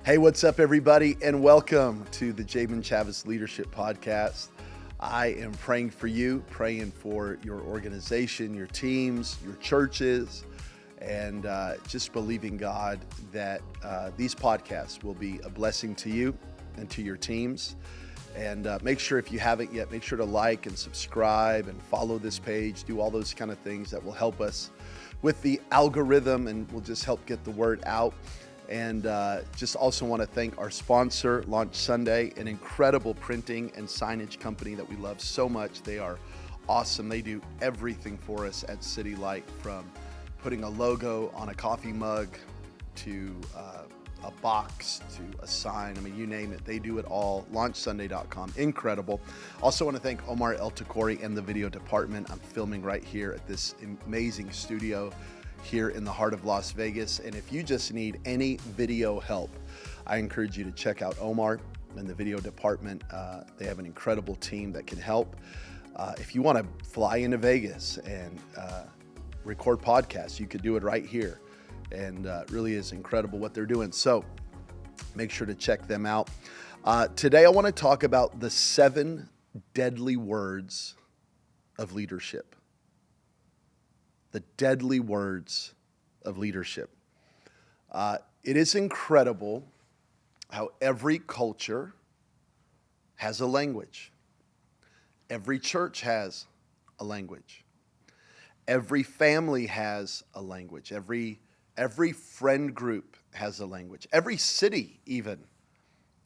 Hey, what's up, everybody, and welcome to the Jabin Chavez Leadership Podcast. I am praying for you, praying for your organization, your teams, your churches, and just believing God that these podcasts will be a blessing to you and to your teams. And make sure, if you haven't yet, make sure to like and subscribe and follow this page, do all those kind of things that will help us with the algorithm and will just help get the word out. And just also want to thank our sponsor, Launch Sunday, an incredible printing and signage company that we love so much. They are awesome. They do everything for us at City Light, from putting a logo on a coffee mug to a box to a sign. I mean, you name it, they do it all. LaunchSunday.com, incredible. Also want to thank Omar El Takori and the video department. I'm filming right here at this amazing studio here in the heart of Las Vegas. And if you just need any video help, I encourage you to check out Omar and the video department. They have an incredible team that can help. If you want to fly into Vegas and record podcasts, you could do it right here. And it really is incredible what they're doing. So make sure to check them out. Today, I want to talk about the 7 deadly words of leadership. The deadly words of leadership. It is incredible how every culture has a language. Every church has a language. Every family has a language. Every friend group has a language. Every city even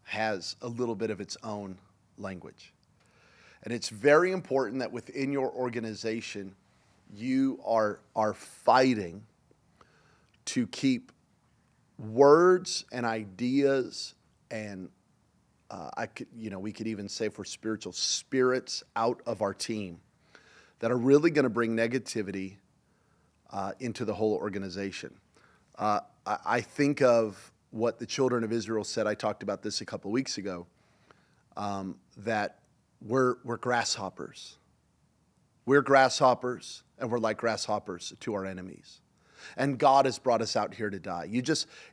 has a little bit of its own language. And it's very important that within your organization, you are fighting to keep words and ideas and we could even say for spiritual spirits out of our team that are really going to bring negativity into the whole organization. I think of what the children of Israel said. I talked about this a couple of weeks ago, that we're grasshoppers. We're grasshoppers, and we're like grasshoppers to our enemies. And God has brought us out here to die.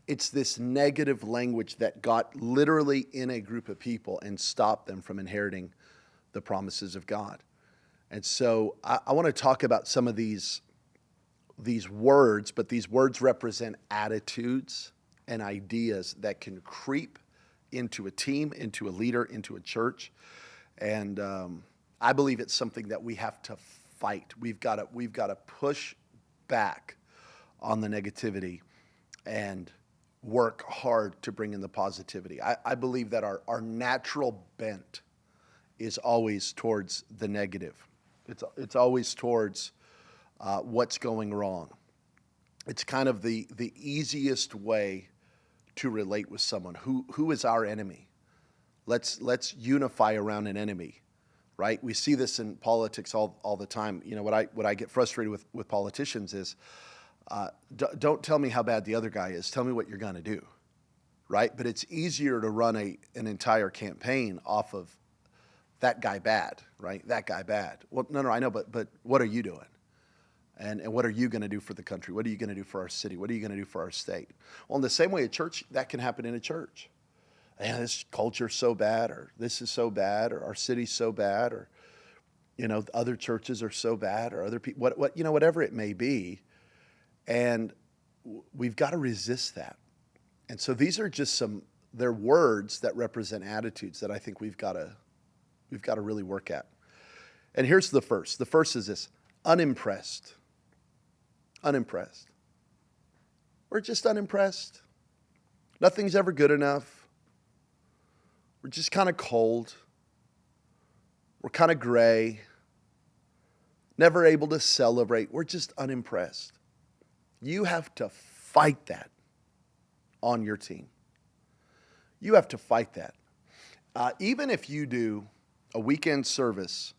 It's this negative language that got literally in a group of people and stopped them from inheriting the promises of God. And so I want to talk about some of these words, but these words represent attitudes and ideas that can creep into a team, into a leader, into a church. And I believe it's something that we have to fight. We've got to push back on the negativity and work hard to bring in the positivity. I believe that our natural bent is always towards the negative. It's always towards what's going wrong. It's kind of the easiest way to relate with someone. Who is our enemy? Let's unify around an enemy, right? We see this in politics all the time. You know, what I get frustrated with politicians is, don't tell me how bad the other guy is. Tell me what you're going to do, right? But it's easier to run an entire campaign off of that guy bad, right? That guy bad. Well, no, I know, but what are you doing? And what are you going to do for the country? What are you going to do for our city? What are you going to do for our state? Well, in the same way, a church, that can happen in a church. And this culture's so bad, or this is so bad, or our city's so bad, or other churches are so bad, or other people, whatever it may be. And we've got to resist that. And so these are just they're words that represent attitudes that I think we've got to really work at. And here's the first. The first is this: unimpressed. Unimpressed. We're just unimpressed. Nothing's ever good enough. We're just kind of cold. We're kind of gray. Never able to celebrate. We're just unimpressed. You have to fight that on your team. You have to fight that. Even if you do a weekend service,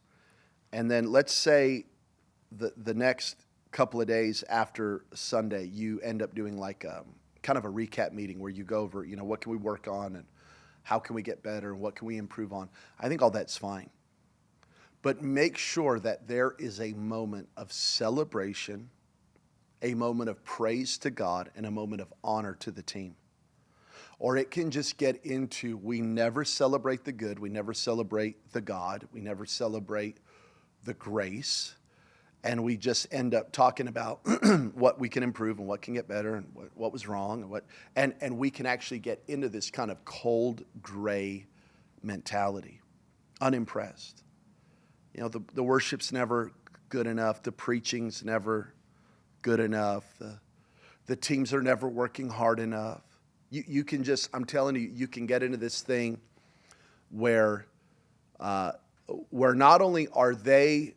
and then let's say the next couple of days after Sunday, you end up doing like kind of a recap meeting where you go over, what can we work on and how can we get better and what can we improve on. I think all that's fine. But make sure that there is a moment of celebration, a moment of praise to God, and a moment of honor to the team. Or it can just get into, we never celebrate the good, we never celebrate the God, we never celebrate the grace, and we just end up talking about what we can improve and what can get better and what was wrong and we can actually get into this kind of cold gray mentality, unimpressed. The worship's never good enough, the preaching's never good enough, the teams are never working hard enough. You can just, I'm telling you, you can get into this thing where not only are they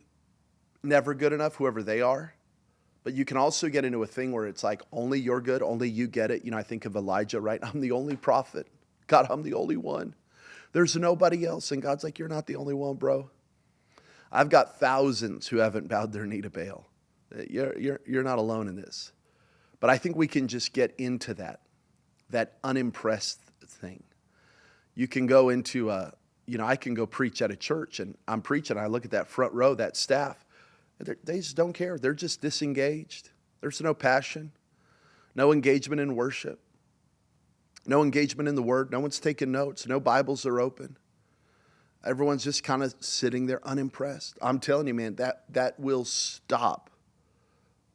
never good enough, whoever they are, but you can also get into a thing where it's like, only you're good, only you get it. I think of Elijah, right? I'm the only prophet. God, I'm the only one. There's nobody else. And God's like, you're not the only one, bro. I've got thousands who haven't bowed their knee to Baal. You're not alone in this. But I think we can just get into that unimpressed thing. You can go into I can go preach at a church, and I'm preaching. I look at that front row, that staff. They just don't care. They're just disengaged. There's no passion, no engagement in worship, no engagement in the Word. No one's taking notes. No Bibles are open. Everyone's just kind of sitting there unimpressed. I'm telling you, man, that will stop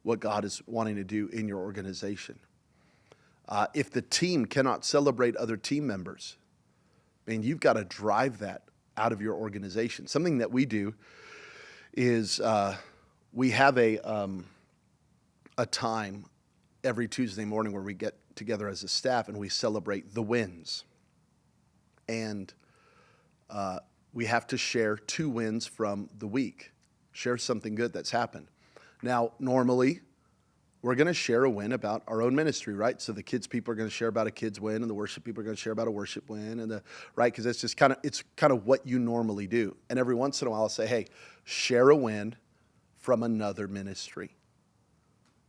what God is wanting to do in your organization. If the team cannot celebrate other team members, man, you've got to drive that out of your organization. Something that we do is we have a time every Tuesday morning where we get together as a staff and we celebrate the wins. And we have to share 2 wins from the week. Share something good that's happened. Now, normally, we're going to share a win about our own ministry, right? So the kids people are going to share about a kids win, and the worship people are going to share about a worship win, and right? Because it's kind of what you normally do. And every once in a while, I'll say, hey, share a win from another ministry.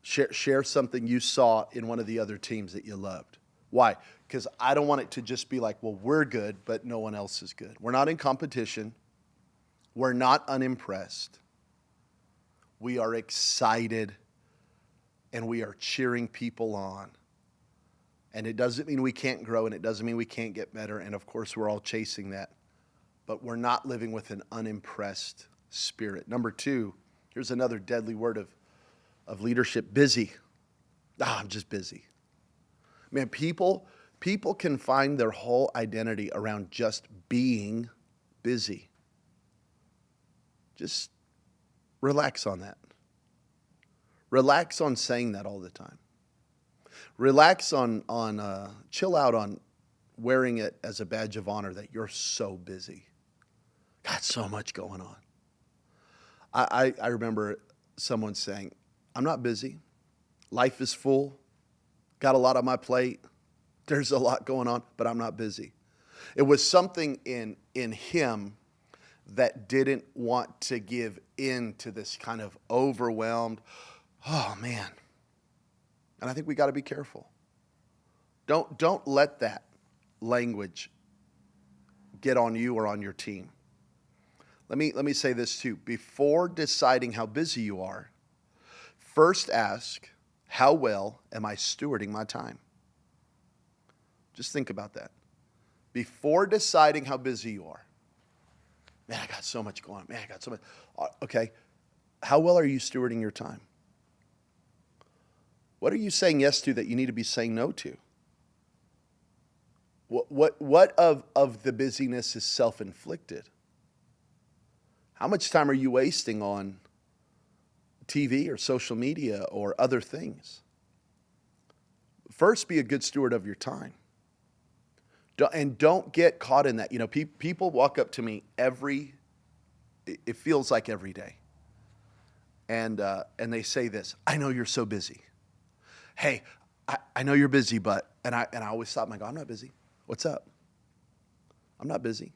Share something you saw in one of the other teams that you loved. Why? Because I don't want it to just be like, well, we're good, but no one else is good. We're not in competition. We're not unimpressed. We are excited, and we are cheering people on. And it doesn't mean we can't grow, and it doesn't mean we can't get better. And of course, we're all chasing that. But we're not living with an unimpressed spirit. Number 2, here's another deadly word of leadership: busy. I'm just busy. Man, people can find their whole identity around just being busy. Just relax on that. Relax on saying that all the time. Relax on chill out on wearing it as a badge of honor that you're so busy. Got so much going on. I remember someone saying, I'm not busy. Life is full. Got a lot on my plate. There's a lot going on, but I'm not busy. It was something in him that didn't want to give in to this kind of overwhelmed, oh man. And I think we got to be careful. Don't let that language get on you or on your team. Let me say this too. Before deciding how busy you are, first ask, how well am I stewarding my time? Just think about that. Before deciding how busy you are. Man, I got so much going on. Man, I got so much. Okay, how well are you stewarding your time? What are you saying yes to that you need to be saying no to? What of the busyness is self-inflicted? How much time are you wasting on TV or social media or other things? First, be a good steward of your time. And don't get caught in that. People walk up to me it feels like every day. And they say this, I know you're so busy. Hey, I know you're busy, and I always stop and I go, I'm not busy. What's up? I'm not busy.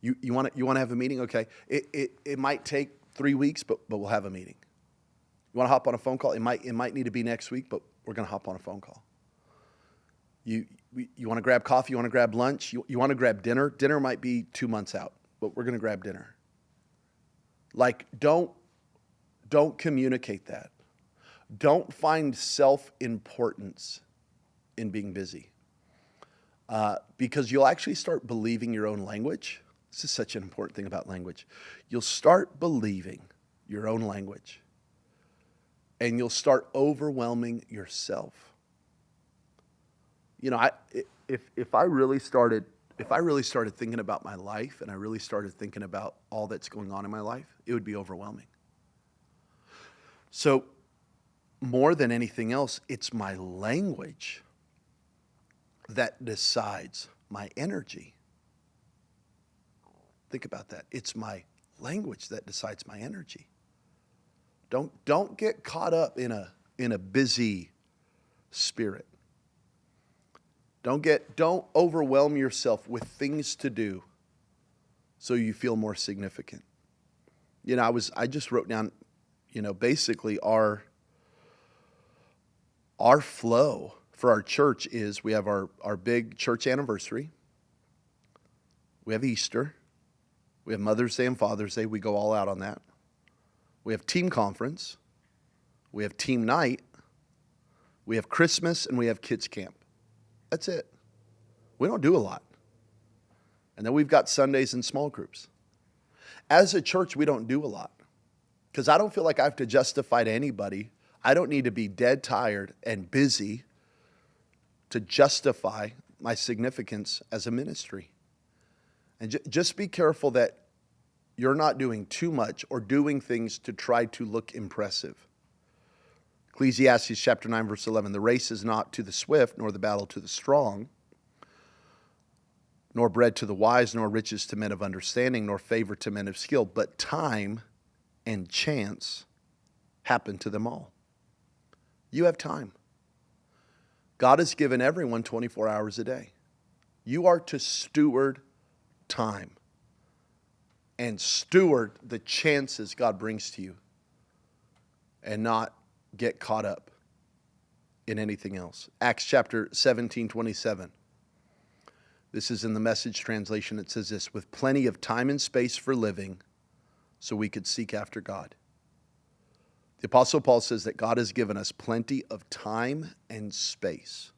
You want to have a meeting? Okay. It might take 3 weeks, but we'll have a meeting. You want to hop on a phone call? It might need to be next week, but we're going to hop on a phone call. You want to grab coffee? You want to grab lunch? You want to grab dinner? Dinner might be 2 months out, but we're going to grab dinner. Like, don't communicate that. Don't find self-importance in being busy. because you'll actually start believing your own language. This is such an important thing about language. You'll start believing your own language, and you'll start overwhelming yourself. You know, if I really started thinking about my life, and I really started thinking about all that's going on in my life, it would be overwhelming. So more than anything else, it's my language that decides my energy. Think about that. It's my language that decides my energy. Don't get caught up in a busy spirit. Don't overwhelm yourself with things to do so you feel more significant. You know, I just wrote down, you know, basically our flow for our church is we have our big church anniversary. We have Easter. We have Mother's Day and Father's Day. We go all out on that. We have team conference. We have team night. We have Christmas, and we have kids camp. That's it. We don't do a lot. And then we've got Sundays and small groups. As a church, we don't do a lot because I don't feel like I have to justify to anybody. I don't need to be dead tired and busy to justify my significance as a ministry. And just be careful that you're not doing too much or doing things to try to look impressive. Ecclesiastes chapter 9, verse 11, the race is not to the swift, nor the battle to the strong, nor bread to the wise, nor riches to men of understanding, nor favor to men of skill, but time and chance happen to them all. You have time. God has given everyone 24 hours a day. You are to steward time and steward the chances God brings to you and not get caught up in anything else. Acts chapter 17:27. This is in the Message translation. It says this, with plenty of time and space for living so we could seek after God. The Apostle Paul says that God has given us plenty of time and space.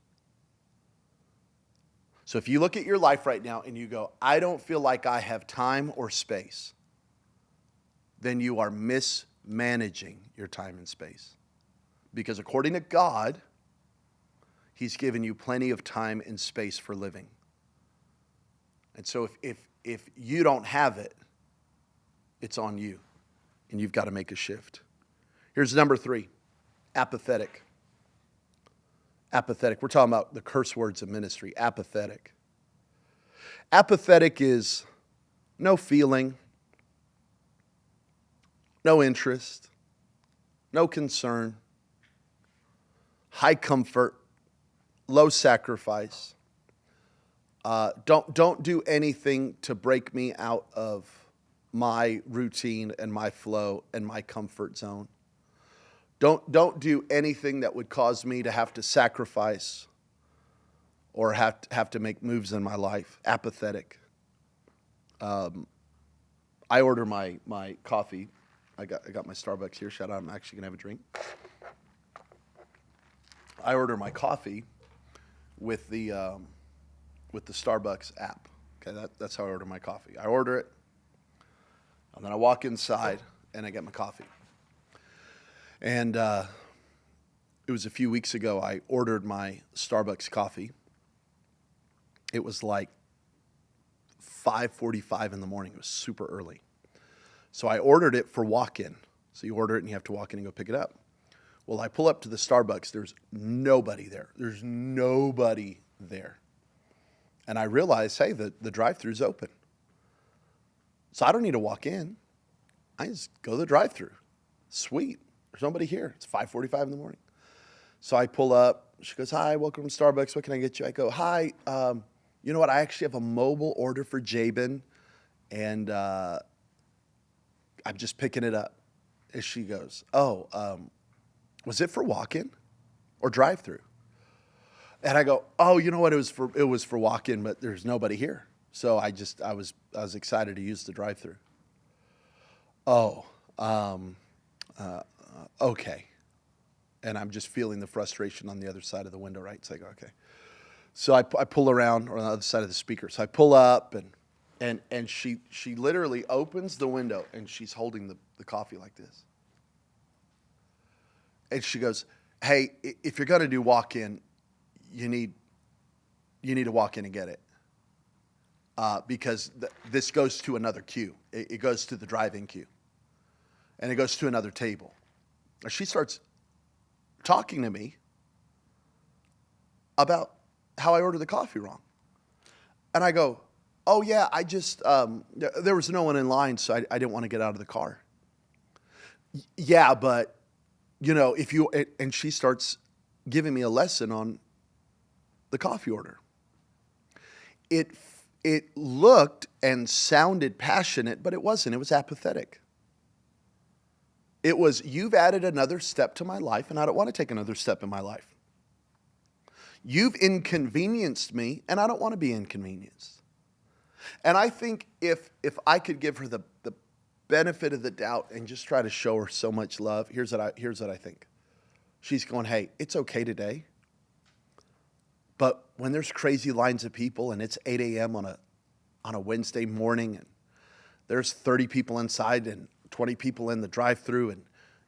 So if you look at your life right now and you go, I don't feel like I have time or space, then you are mismanaging your time and space. Because according to God, He's given you plenty of time and space for living. And so if you don't have it, it's on you. And you've got to make a shift. Here's number 3, apathetic. Apathetic. We're talking about the curse words of ministry, apathetic. Apathetic is no feeling, no interest, no concern, high comfort, low sacrifice. Don't do anything to break me out of my routine and my flow and my comfort zone. Don't do anything that would cause me to have to sacrifice or have to make moves in my life. Apathetic. I order my coffee. I got my Starbucks here. Shout out! I'm actually gonna have a drink. I order my coffee with the Starbucks app. Okay, that's how I order my coffee. I order it, and then I walk inside and I get my coffee. And it was a few weeks ago, I ordered my Starbucks coffee. It was like 5:45 in the morning. It was super early. So I ordered it for walk-in. So you order it and you have to walk in and go pick it up. Well, I pull up to the Starbucks. There's nobody there. There's nobody there. And I realize, hey, the drive-thru's open. So I don't need to walk in. I just go to the drive-thru. Sweet. There's nobody here. It's 5:45 in the morning. So I pull up. She goes, hi, welcome to Starbucks. What can I get you? I go, hi, you know what? I actually have a mobile order for Jabin, and I'm just picking it up. And she goes, was it for walk-in or drive-thru? And I go, oh, you know what? It was for walk-in, but there's nobody here. So I was excited to use the drive-thru. Okay. And I'm just feeling the frustration on the other side of the window, right? It's like, okay. So I pull around on the other side of the speaker. So I pull up and she literally opens the window and she's holding the coffee like this. And she goes, hey, if you're going to do walk-in, you need to walk in and get it. Because this goes to another queue. It goes to the drive-in queue. And it goes to another table. She starts talking to me about how I ordered the coffee wrong. And I go, oh yeah, I just, there was no one in line, so I didn't want to get out of the car. Yeah, but, and she starts giving me a lesson on the coffee order. It looked and sounded passionate, but it wasn't. It was apathetic. It was, you've added another step to my life, and I don't want to take another step in my life. You've inconvenienced me, and I don't want to be inconvenienced. And I think if I could give her the benefit of the doubt and just try to show her so much love, here's what I think. She's going, hey, it's okay today. But when there's crazy lines of people and it's 8 a.m. on a Wednesday morning and there's 30 people inside and 20 people in the drive-thru and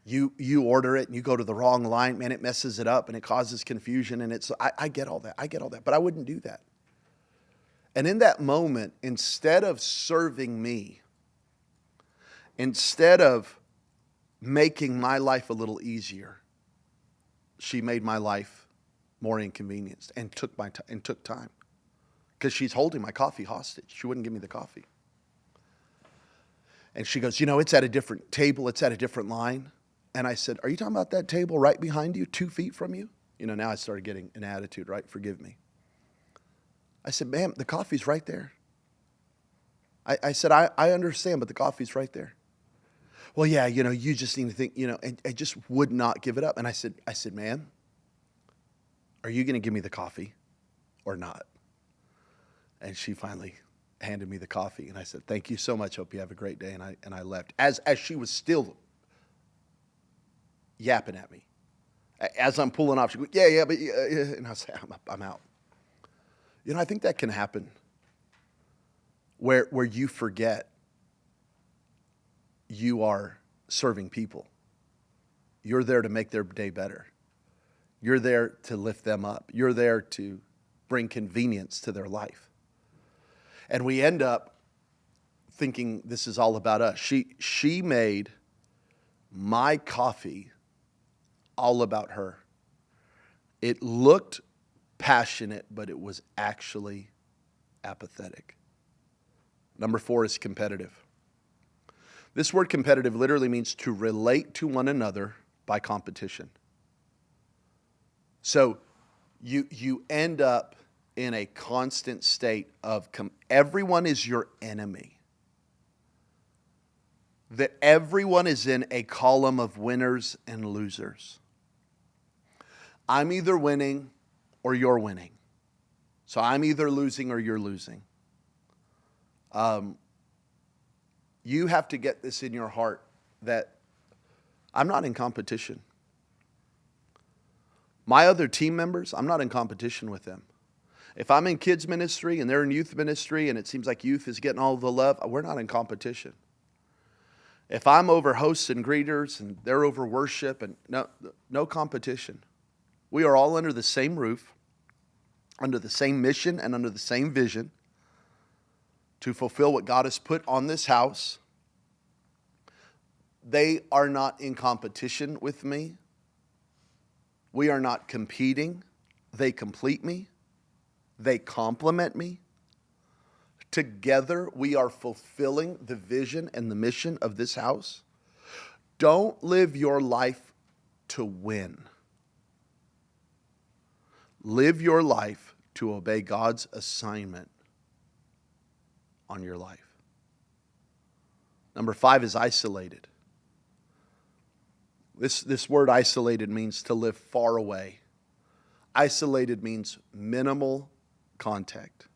you order it and you go to the wrong line, man, it messes it up and it causes confusion. And I get all that, but I wouldn't do that. And in that moment, instead of serving me, instead of making my life a little easier, she made my life more inconvenienced and took time because she's holding my coffee hostage. She wouldn't give me the coffee. And she goes, it's at a different table. It's at a different line. And I said, are you talking about that table right behind you, 2 feet from you? Now I started getting an attitude, right? Forgive me. I said, ma'am, the coffee's right there. I said, I understand, but the coffee's right there. Well, yeah, you just need to think, and I just would not give it up. And I said, ma'am, are you going to give me the coffee or not? And she finally handed me the coffee. And I said, thank you so much. Hope you have a great day. And I left. As she was still yapping at me. As I'm pulling off, she goes, yeah. But and I say, I'm out. I think that can happen where you forget you are serving people. You're there to make their day better. You're there to lift them up. You're there to bring convenience to their life. And we end up thinking this is all about us. She made my coffee all about her. It looked passionate, but it was actually apathetic. Number 4 is competitive. This word competitive literally means to relate to one another by competition. So you end up in a constant state of everyone is your enemy. That everyone is in a column of winners and losers. I'm either winning or you're winning. So I'm either losing or you're losing. You have to get this in your heart that I'm not in competition. My other team members, I'm not in competition with them. If I'm in kids ministry and they're in youth ministry and it seems like youth is getting all the love, we're not in competition. If I'm over hosts and greeters and they're over worship, and no competition. We are all under the same roof, under the same mission and under the same vision to fulfill what God has put on this house. They are not in competition with me. We are not competing. They complete me. They complement me. Together, we are fulfilling the vision and the mission of this house. Don't live your life to win. Live your life to obey God's assignment on your life. Number 5 is isolated. This word isolated means to live far away. Isolated means minimal contact.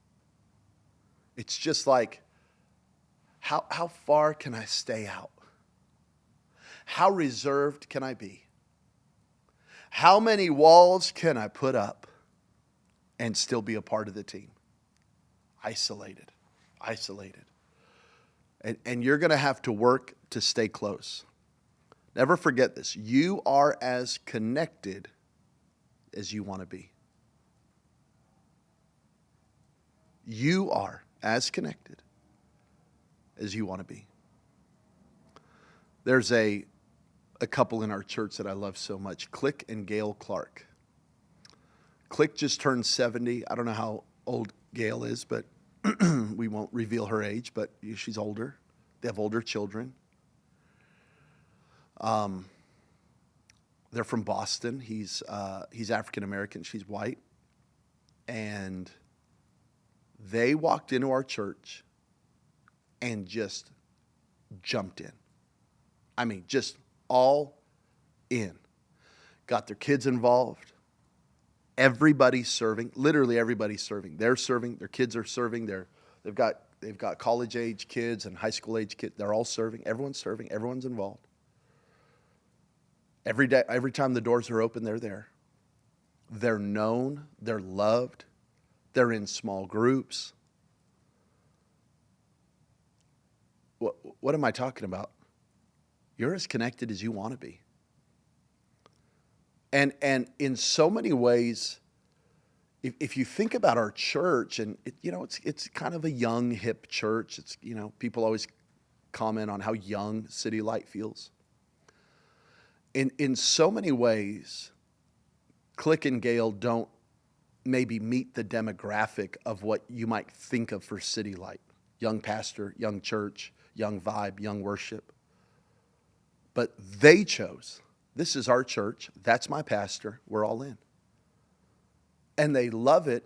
It's just like, how far can I stay out? How reserved can I be? How many walls can I put up? and still be a part of the team. Isolated. And you're going to have to work to stay close. Never forget this. You are as connected as you want to be. You are as connected as you want to be. There's a couple in our church that I love so much, Click and Gail Clark. Click just turned 70. I don't know how old Gail is, but we won't reveal her age, but she's older. They have older children. They're from Boston. He's African American. She's white. And they walked into our church and just jumped in. I mean, just all in. Got their kids involved. Everybody's serving. Literally everybody's serving. They're serving. Their kids are serving. They've got college age kids and high school age kids. They're all serving. Everyone's serving. Everyone's involved. Every day, every time the doors are open, they're there. They're known. They're loved. They're in small groups. What am I talking about? You're as connected as you want to be. And in so many ways, if you think about our church, and it's kind of a young, hip church. It's, people always comment on how young City Light feels. In so many ways, Click and Gail don't maybe meet the demographic of what you might think of for City Light. Young pastor, young church, young vibe, young worship. But they chose, this is our church, that's my pastor, we're all in. And they love it,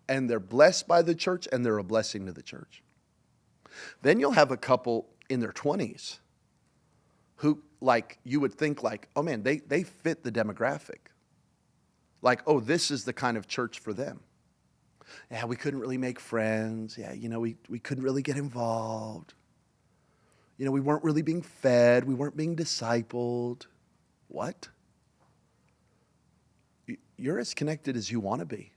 and they're blessed by the church, and they're a blessing to the church. Then you'll have a couple in their 20s who, you would think oh man, they fit the demographic. This is the kind of church for them. Yeah, we couldn't really make friends. Yeah, we couldn't really get involved. We weren't really being fed. We weren't being discipled. What? You're as connected as you want to be.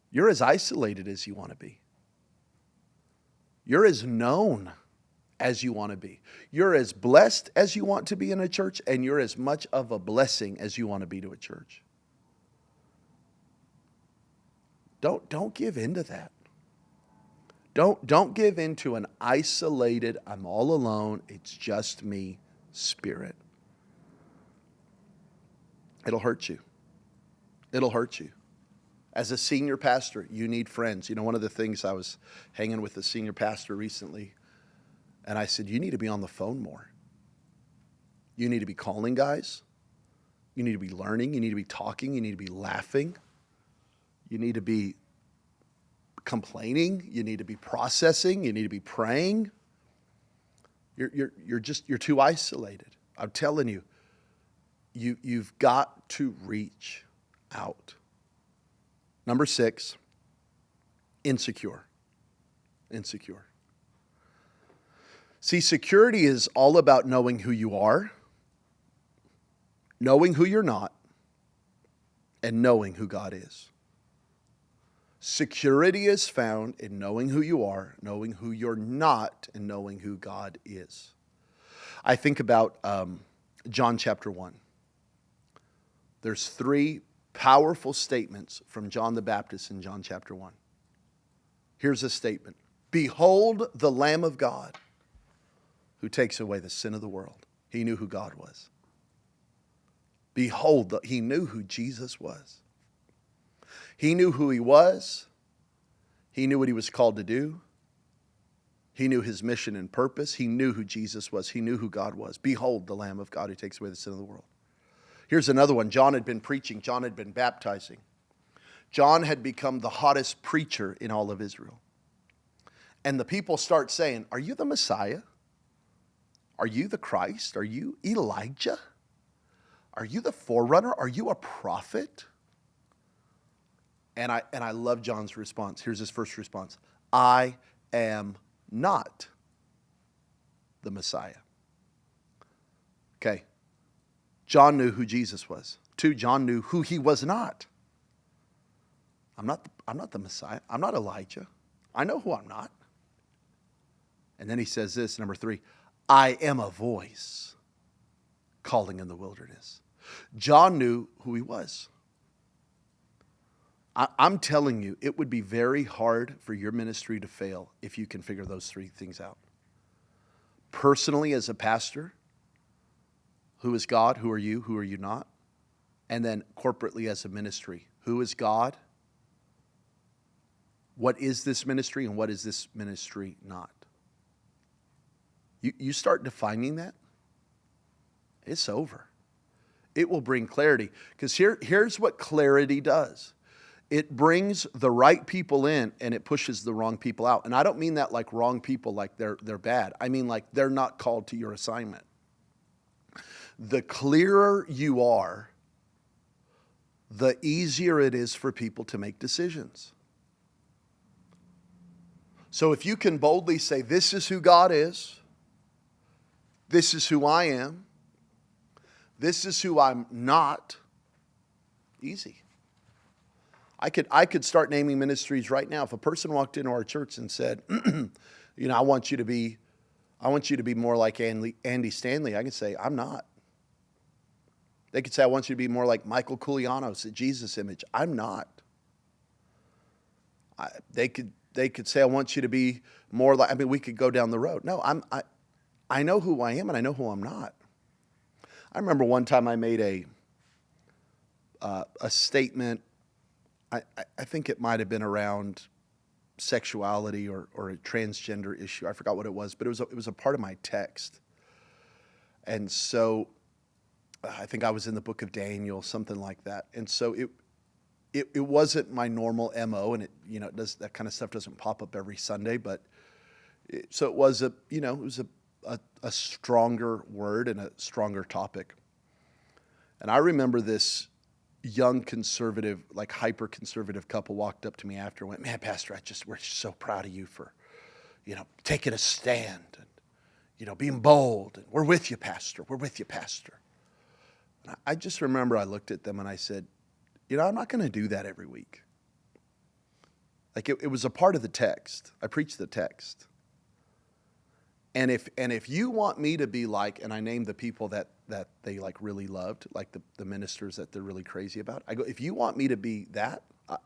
You're as isolated as you want to be. You're as known as you want to be. You're as blessed as you want to be in a church, and you're as much of a blessing as you want to be to a church. Don't give in to that. Don't give in to an isolated, I'm all alone, it's just me spirit. It'll hurt you. It'll hurt you. As a senior pastor, you need friends. One of the things, I was hanging with a senior pastor recently, and I said, you need to be on the phone more. You need to be calling guys. You need to be learning. You need to be talking. You need to be laughing. You need to be complaining. You need to be processing. You need to be praying. You're too isolated. I'm telling you, you've got to reach out. Number 6, insecure. Insecure. See, security is all about knowing who you are, knowing who you're not, and knowing who God is. Security is found in knowing who you are, knowing who you're not, and knowing who God is. I think about John chapter 1. There's 3 powerful statements from John the Baptist in John chapter 1. Here's a statement. Behold the Lamb of God who takes away the sin of the world. He knew who God was. Behold, he knew who Jesus was. He knew who he was. He knew what he was called to do. He knew his mission and purpose. He knew who Jesus was. He knew who God was. Behold the Lamb of God who takes away the sin of the world. Here's another one. John had been preaching. John had been baptizing. John had become the hottest preacher in all of Israel. And the people start saying, are you the Messiah? Are you the Christ? Are you Elijah? Are you the forerunner? Are you a prophet? And I love John's response. Here's his first response. I am not the Messiah. Okay. John knew who Jesus was. 2, John knew who he was not. I'm not the Messiah. I'm not Elijah. I know who I'm not. And then he says this, number 3, I am a voice calling in the wilderness. John knew who he was. I'm telling you, it would be very hard for your ministry to fail if you can figure those 3 things out. Personally, as a pastor, who is God? Who are you? Who are you not? And then corporately as a ministry, who is God? What is this ministry and what is this ministry not? You start defining that, it's over. It will bring clarity. Because here's what clarity does. It brings the right people in and it pushes the wrong people out. And I don't mean that like wrong people, like they're bad. I mean like they're not called to your assignment. The clearer you are, the easier it is for people to make decisions. So if you can boldly say, this is who God is, this is who I am, this is who I'm not, easy. I could start naming ministries right now. If a person walked into our church and said, I want you to be more like Andy Stanley, I could say, I'm not. They could say, I want you to be more like Michael Koulianos at Jesus Image. I'm not. They could say, I want you to be more like, we could go down the road. No, I know who I am and I know who I'm not. I remember one time I made a statement. I think it might have been around sexuality or a transgender issue. I forgot what it was, but it was a part of my text. And so I think I was in the book of Daniel, something like that. And so it wasn't my normal MO, and it does, that kind of stuff doesn't pop up every Sunday, but so it was a stronger word and a stronger topic. And I remember this young conservative, like hyper conservative couple walked up to me after and went, man, Pastor, we're so proud of you for, taking a stand and, being bold. And we're with you, Pastor. We're with you, Pastor. And I just remember I looked at them and I said, I'm not going to do that every week. Like it was a part of the text. I preached the text. And if you want me to be like, and I named the people that they like really loved, like the ministers that they're really crazy about, I go, if you want me to be that,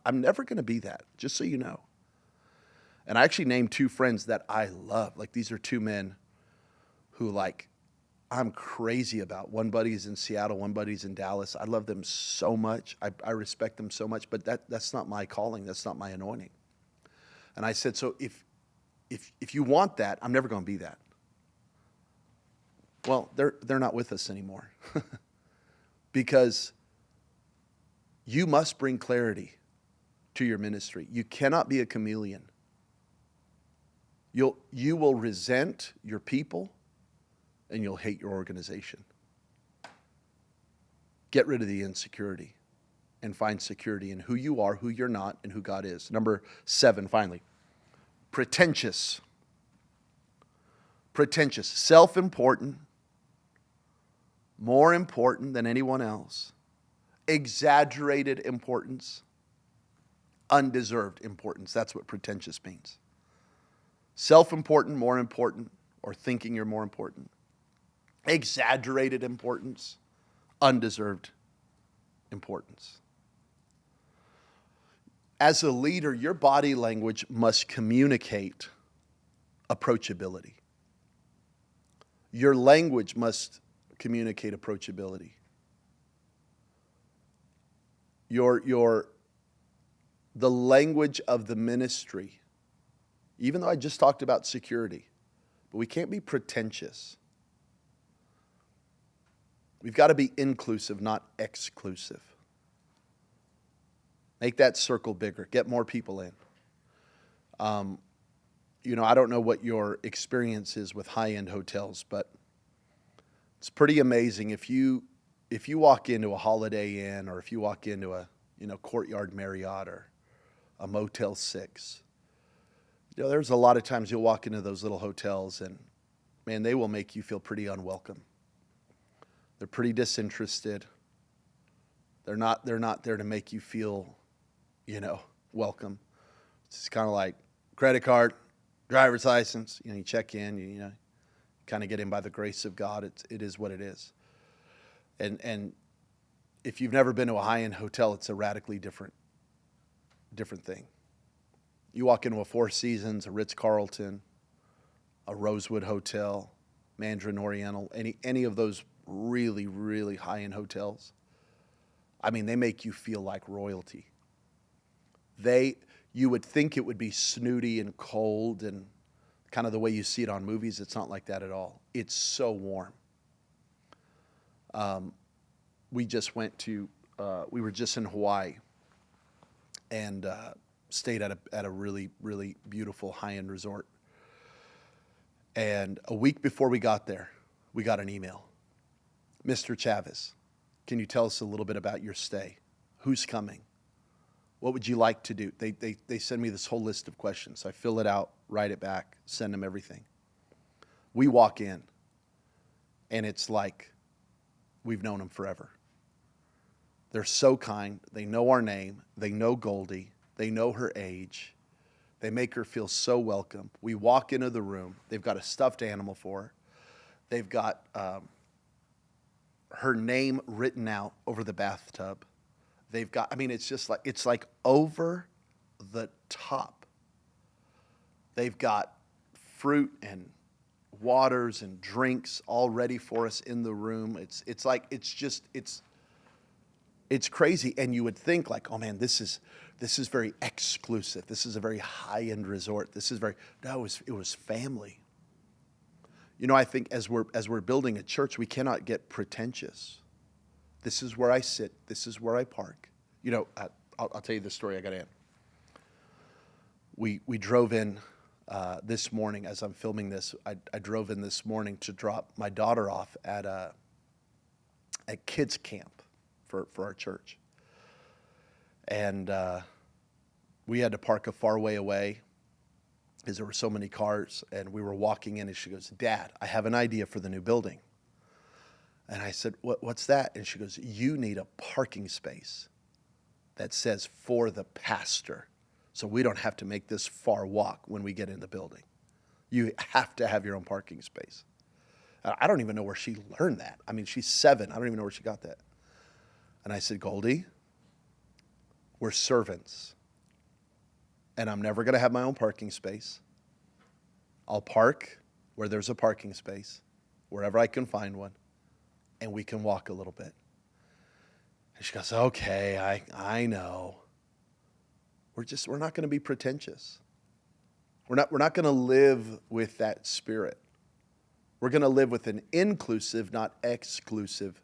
I'm never going to be that, just so you know. And I actually named 2 friends that I love. Like these are 2 men who like I'm crazy about. One buddy's in Seattle, one buddy's in Dallas. I love them so much. I respect them so much, but that's not my calling. That's not my anointing. And I said, so if you want that, I'm never going to be that. Well, they're not with us anymore. Because you must bring clarity to your ministry. You cannot be a chameleon. You will resent your people and you'll hate your organization. Get rid of the insecurity and find security in who you are, who you're not, and who God is. Number 7, finally. Pretentious. Pretentious. Self-important. More important than anyone else. Exaggerated importance. Undeserved importance. That's what pretentious means. Self-important, more important, or thinking you're more important. Exaggerated importance. Undeserved importance. As a leader, your body language must communicate approachability. Your language must communicate approachability. The language of the ministry, even though I just talked about security, but we can't be pretentious. We've got to be inclusive, not exclusive. Make that circle bigger. Get more people in. I don't know what your experience is with high-end hotels, but it's pretty amazing if you walk into a Holiday Inn or if you walk into a Courtyard Marriott or a Motel 6. There's a lot of times you'll walk into those little hotels and, man, they will make you feel pretty unwelcome. They're pretty disinterested. They're not there to make you feel, welcome. It's kind of like credit card, driver's license. You check in. You kind of get in by the grace of God. It is what it is. And if you've never been to a high-end hotel, it's a radically different thing. You walk into a Four Seasons, a Ritz-Carlton, a Rosewood Hotel, Mandarin Oriental, any of those really, really high-end hotels. I mean, they make you feel like royalty. You would think it would be snooty and cold and kind of the way you see it on movies. It's not like that at all. It's so warm. We were just in Hawaii and stayed at a really, really beautiful high-end resort. And a week before we got there, we got an email. Mr. Chavez, can you tell us a little bit about your stay? Who's coming? What would you like to do? They send me this whole list of questions. I fill it out, write it back, send them everything. We walk in, and it's like we've known them forever. They're so kind. They know our name. They know Goldie. They know her age. They make her feel so welcome. We walk into the room. They've got a stuffed animal for her. They've got her name written out over the bathtub. They've got, it's like over the top. They've got fruit and waters and drinks all ready for us in the room. It's crazy. And you would think like, oh man, this is very exclusive. This is a very high-end resort. It was family. I think as we're building a church, we cannot get pretentious. This is where I sit. This is where I park. I'll tell you this story. I got in. We drove in this morning as I'm filming this. I drove in this morning to drop my daughter off at kids camp for our church. And we had to park a far way away because there were so many cars. And we were walking in and she goes, Dad, I have an idea for the new building. And I said, what's that? And she goes, you need a parking space that says for the pastor. So we don't have to make this far walk when we get in the building. You have to have your own parking space. I don't even know where she learned that. I mean, she's 7. I don't even know where she got that. And I said, Goldie, we're servants. And I'm never going to have my own parking space. I'll park where there's a parking space, wherever I can find one, and we can walk a little bit. And she goes, okay, I know. We're not going to be pretentious. We're not going to live with that spirit. We're going to live with an inclusive, not exclusive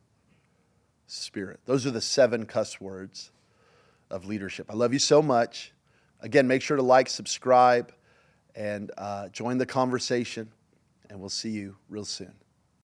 spirit. Those are the 7 cuss words of leadership. I love you so much. Again, make sure to like, subscribe, and join the conversation, and we'll see you real soon.